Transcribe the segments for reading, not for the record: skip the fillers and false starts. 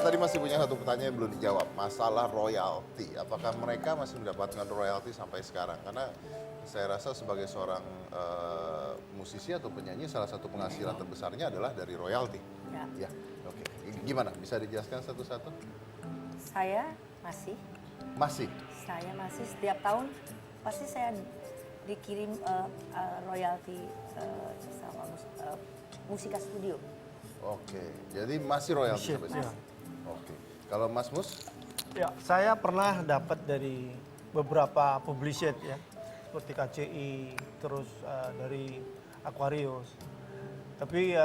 tadi masih punya satu pertanyaan yang belum dijawab. Masalah royalti. Apakah mereka masih mendapatkan royalti sampai sekarang? Karena saya rasa sebagai seorang musisi atau penyanyi, salah satu penghasilan terbesarnya adalah dari royalti. Ya. Ya, oke. Gimana? Bisa dijelaskan satu-satu? Saya masih. Masih? Saya masih setiap tahun pasti saya dikirim royalti sama Musika Studio. Oke, jadi masih royalti sampai Masih. sekarang? Oke. Kalau Mas Mus? Ya, saya pernah dapat dari beberapa publisher ya, seperti KCI, terus dari Aquarius. Tapi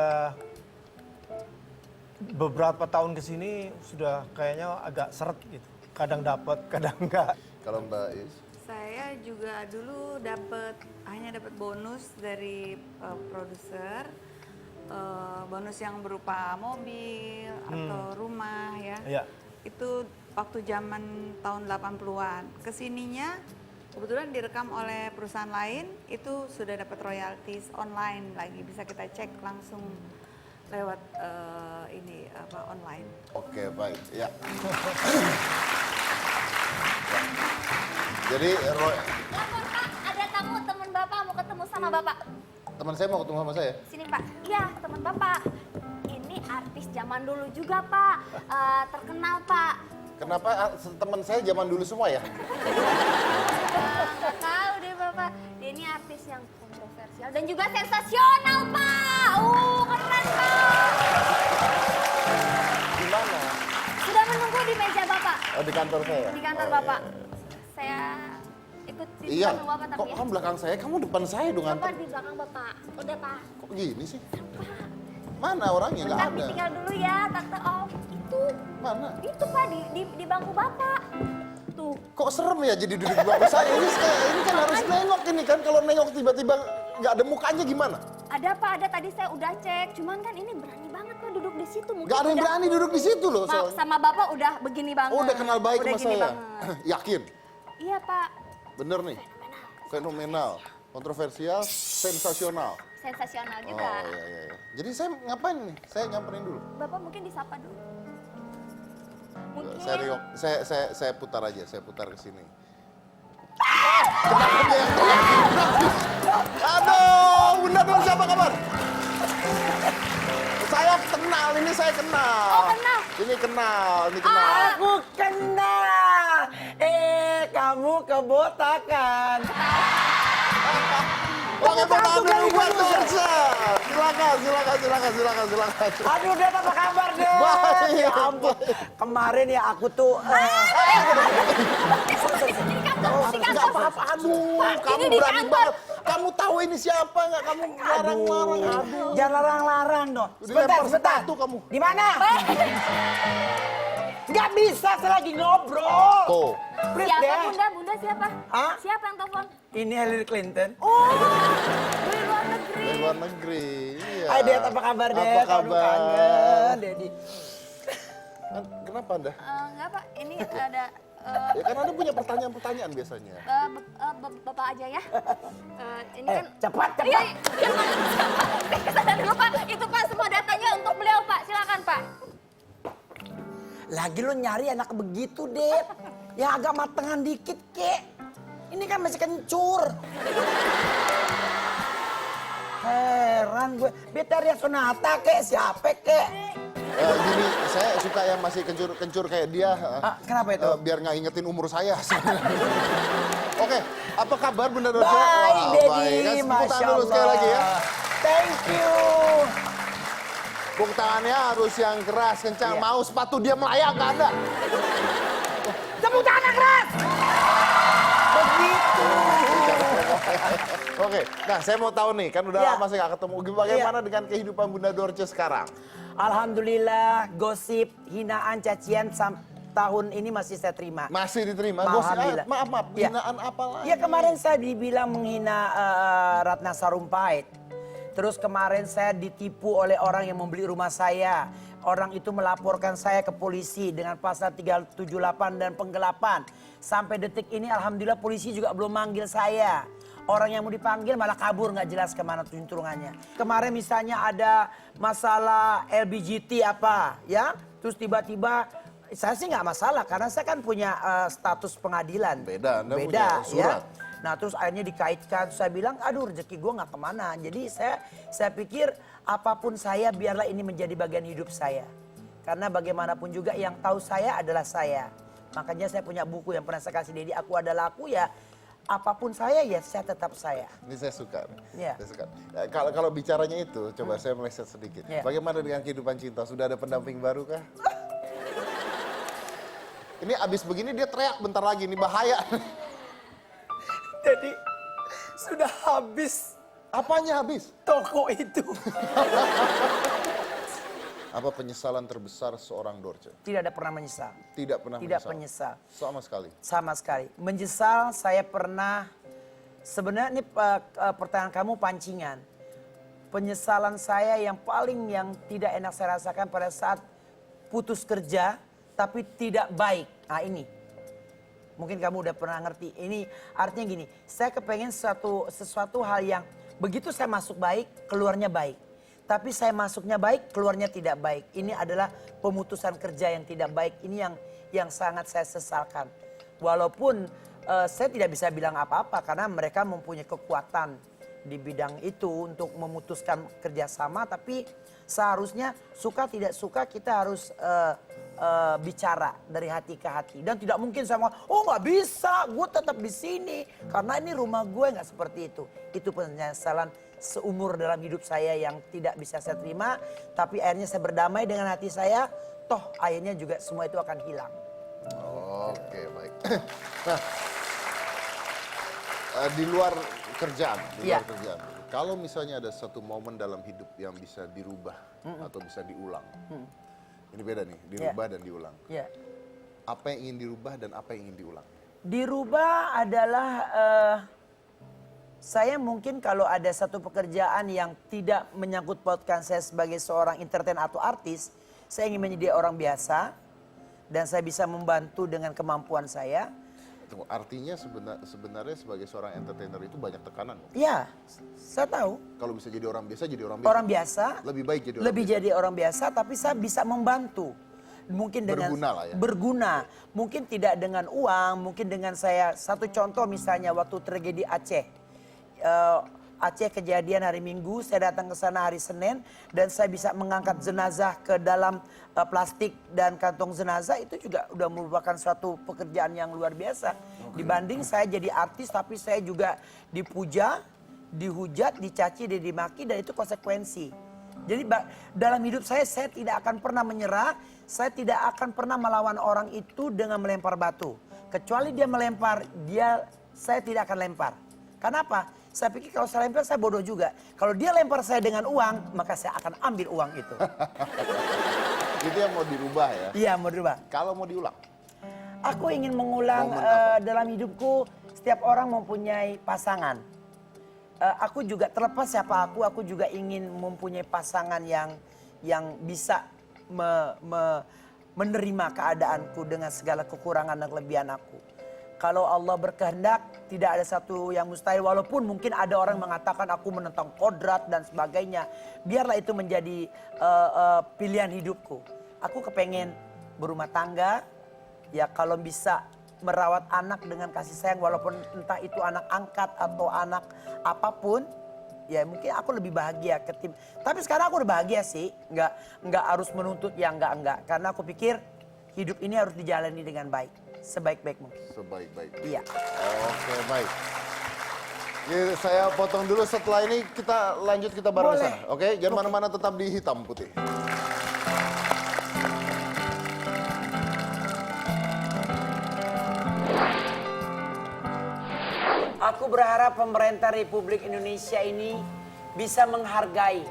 beberapa tahun ke sini sudah kayaknya agak seret gitu. Kadang dapat, kadang enggak. Kalau Mbak Is? Saya juga dulu hanya dapat bonus dari produser, bonus yang berupa mobil atau rumah ya. Iya. Itu waktu zaman tahun 80-an. Kesininya kebetulan direkam oleh perusahaan lain, itu sudah dapat royalties online lagi, bisa kita cek langsung lewat online. Oke, baik. Ya. Jadi, Lapor Pak, ada tamu teman Bapak mau ketemu sama Bapak. teman saya mau ketemu sama saya? Sini Pak. Iya, teman Bapak. Ini artis zaman dulu juga Pak. Terkenal Pak. Kenapa teman saya zaman dulu semua ya? Nggak tahu deh Bapak. Dia ini artis yang kontroversial dan juga sensasional Pak. Keren Pak. Di mana? Sudah menunggu di meja Bapak. Oh, di kantor saya? Di kantor Oh, Bapak. Saya ikut di Iya. belakang Bapak tapi Kok ya. kamu belakang saya? Kamu depan saya dong Bapak antar. di belakang Bapak. Udah Pak. Kok gini sih? Mana orangnya? Nggak Bentar ada. ditinggal dulu ya Tante. Oh itu. Mana? Itu Pak di bangku Bapak. Tuh. Kok serem ya jadi duduk di bangku saya? Ini kan harus nengok ini kan. Kalau nengok tiba-tiba nggak ada mukanya gimana? Ada Pak, ada tadi saya udah cek. Cuman kan ini berani banget Pak duduk di situ. Mungkin Nggak ada yang udah- berani duduk di situ loh. Pak, sama Bapak udah begini banget. Oh, udah kenal baik Udah sama gini saya. banget. Yakin? Iya Pak, Bener nih? Fenomenal. Kontroversial, sensasional. sensasional Oh juga. iya. Jadi saya ngapain nih? Saya nyamperin dulu. Bapak mungkin disapa dulu. Mungkin. Saya riok, saya putar aja, saya putar ke sini. Kenapa dia yang aduh, Bunda Nur siapa kabar? Saya kenal, ini saya kenal. Oh, kenal? Ini kenal. Aku kenal. Kamu kebotakan. Oke, Pak Aku Abdul kali Umar bener. Tersa. Silakan. Aduh, Dad, apa kabar, Dad? Baik. Ya ampun. Kemarin ya aku tuh... Di kantor, di Nggak kantor. apa-apa, aduh, Pak, kamu ini di berani kantor. banget. Kamu tahu ini siapa nggak? Kamu larang-larang, aduh. Jangan larang-larang dong. Dilempar Sebentar. sepatu kamu. Di mana? Nggak bisa, saya lagi ngobrol. Tuh. Please, Siapa Dad. Bunda? Bunda siapa? Hah? Siapa yang telepon? Ini Hillary Clinton. Oh, dari luar negeri. Dari luar negeri, iya. Hai, Dad, apa kabar, Dad? Apa Aduh, kabar? kangen, Daddy. Kenapa Anda? Enggak Pak, ini ada Ya kan Anda punya pertanyaan-pertanyaan biasanya. Bapak aja ya. Ini kan Cepat. Iya, kesana dulu Pak. Itu Pak semua datanya untuk beliau Pak. Silakan Pak. Lagi lo nyari anak begitu, Dad. Yang agak matengan dikit, kek. Ini kan masih kencur. Heran gue. Betarian Sonata, kek. Siapa, kek? Gini, saya suka yang masih kencur-kencur kayak dia. Kenapa itu? Biar nggak ingetin umur saya. Oke, apa kabar Bunda Dorce? Baik, Wah, Daddy. baik. Tepuk Masya tangan dulu sekali lagi ya. Thank you. Tepuk tangannya harus yang keras, kencang. Iya. Mau sepatu dia melayang, nggak ada. Tepuk tangan yang keras. Begitu. Oke, nah saya mau tahu nih, kan udah Iya. lama saya nggak ketemu. Bagaimana dengan kehidupan Bunda Dorce sekarang? Alhamdulillah, gosip, hinaan, cacian tahun ini masih saya terima. Masih diterima? Gosip, Alhamdulillah. maaf, Ya. hinaan apa lagi? Ya kemarin saya dibilang menghina Ratna Sarumpait. Terus kemarin saya ditipu oleh orang yang membeli rumah saya. Orang itu melaporkan saya ke polisi dengan pasal 378 dan penggelapan. Sampai detik ini alhamdulillah polisi juga belum manggil saya. Orang yang mau dipanggil malah kabur nggak jelas kemana tunturungannya. Kemarin misalnya ada masalah LBGT apa ya. Terus tiba-tiba saya sih nggak masalah karena saya kan punya status pengadilan. Beda, Anda punya surat. Ya. Nah terus akhirnya dikaitkan, saya bilang aduh rezeki gue nggak kemana. Jadi saya pikir apapun saya biarlah ini menjadi bagian hidup saya. Karena bagaimanapun juga yang tahu saya adalah saya. Makanya saya punya buku yang pernah saya kasih Dedi, aku adalah aku ya. Apapun saya ya saya tetap saya. Ini saya suka. Iya. Saya suka. Kalau bicaranya itu, coba saya meleset sedikit. Iya. Bagaimana dengan kehidupan cinta? Sudah ada pendamping baru kah? Ini abis begini dia teriak bentar lagi, ini bahaya. Jadi sudah habis Apanya habis? toko itu. Apa penyesalan terbesar seorang Dorce? Tidak ada pernah menyesal. Tidak pernah Tidak menyesal. Sama sekali. Sama sekali. Menyesal saya pernah, sebenarnya ini pertanyaan kamu pancingan. Penyesalan saya yang paling yang tidak enak saya rasakan pada saat putus kerja tapi tidak baik. Nah ini. Mungkin kamu udah pernah ngerti. Ini artinya gini, saya kepengen sesuatu hal yang begitu saya masuk baik, keluarnya baik. Tapi saya masuknya baik, keluarnya tidak baik. Ini adalah pemutusan kerja yang tidak baik. Ini yang sangat saya sesalkan. Walaupun saya tidak bisa bilang apa-apa karena mereka mempunyai kekuatan di bidang itu untuk memutuskan kerjasama. Tapi seharusnya suka tidak suka kita harus bicara dari hati ke hati. Dan tidak mungkin sama, oh nggak bisa, gue tetap di sini. Karena ini rumah gue, nggak seperti itu. Itu penyesalan seumur dalam hidup saya yang tidak bisa saya terima. Tapi akhirnya saya berdamai dengan hati saya, toh akhirnya juga semua itu akan hilang. Oke, baik. Nah, di luar kerjaan, Iya. kalau misalnya ada satu momen dalam hidup yang bisa dirubah atau bisa diulang. Ini beda nih, dirubah dan diulang. Ya. Apa yang ingin dirubah dan apa yang ingin diulang? Dirubah adalah saya mungkin kalau ada satu pekerjaan yang tidak menyangkut pautkan saya sebagai seorang entertain atau artis, saya ingin menjadi orang biasa dan saya bisa membantu dengan kemampuan saya. Tunggu, artinya sebenarnya sebagai seorang entertainer itu banyak tekanan. Ya, saya tahu. Kalau bisa jadi orang biasa, jadi orang biasa. Orang biasa. Lebih baik jadi orang biasa. Jadi orang biasa, tapi saya bisa membantu. Mungkin dengan Berguna lah ya. berguna. Mungkin tidak dengan uang, mungkin dengan saya. Satu contoh misalnya waktu tragedi Aceh. Aceh kejadian hari Minggu, saya datang ke sana hari Senin dan saya bisa mengangkat jenazah ke dalam plastik dan kantong jenazah, itu juga udah merupakan suatu pekerjaan yang luar biasa. Dibanding saya jadi artis tapi saya juga dipuja, dihujat, dicaci, dan dimaki, dan itu konsekuensi. Jadi dalam hidup saya tidak akan pernah menyerah, saya tidak akan pernah melawan orang itu dengan melempar batu. Kecuali dia melempar, saya tidak akan lempar. Kenapa? Saya pikir kalau saya lempar saya bodoh juga. Kalau dia lempar saya dengan uang, maka saya akan ambil uang itu. Itu yang mau dirubah ya? Iya, mau dirubah. Kalau mau diulang? Aku ingin mengulang Momen apa? dalam hidupku, setiap orang mempunyai pasangan. Aku juga terlepas siapa aku juga ingin mempunyai pasangan yang bisa menerima keadaanku dengan segala kekurangan dan kelebihan aku. Kalau Allah berkehendak, tidak ada satu yang mustahil. Walaupun mungkin ada orang mengatakan aku menentang kodrat dan sebagainya. Biarlah itu menjadi pilihan hidupku. Aku kepengen berumah tangga. Ya kalau bisa merawat anak dengan kasih sayang. Walaupun entah itu anak angkat atau anak apapun. Ya mungkin aku lebih bahagia ketimbang. Tapi sekarang aku udah bahagia sih. Nggak harus menuntut yang enggak. Karena aku pikir hidup ini harus dijalani dengan baik. Sebaik-baik mungkin. Sebaik-baik. Iya. Oke, baik. Jadi saya potong dulu, setelah ini kita lanjut, kita bareng Boleh. sana. Oke, jangan mana-mana, tetap di Hitam Putih. Aku berharap pemerintah Republik Indonesia ini bisa menghargai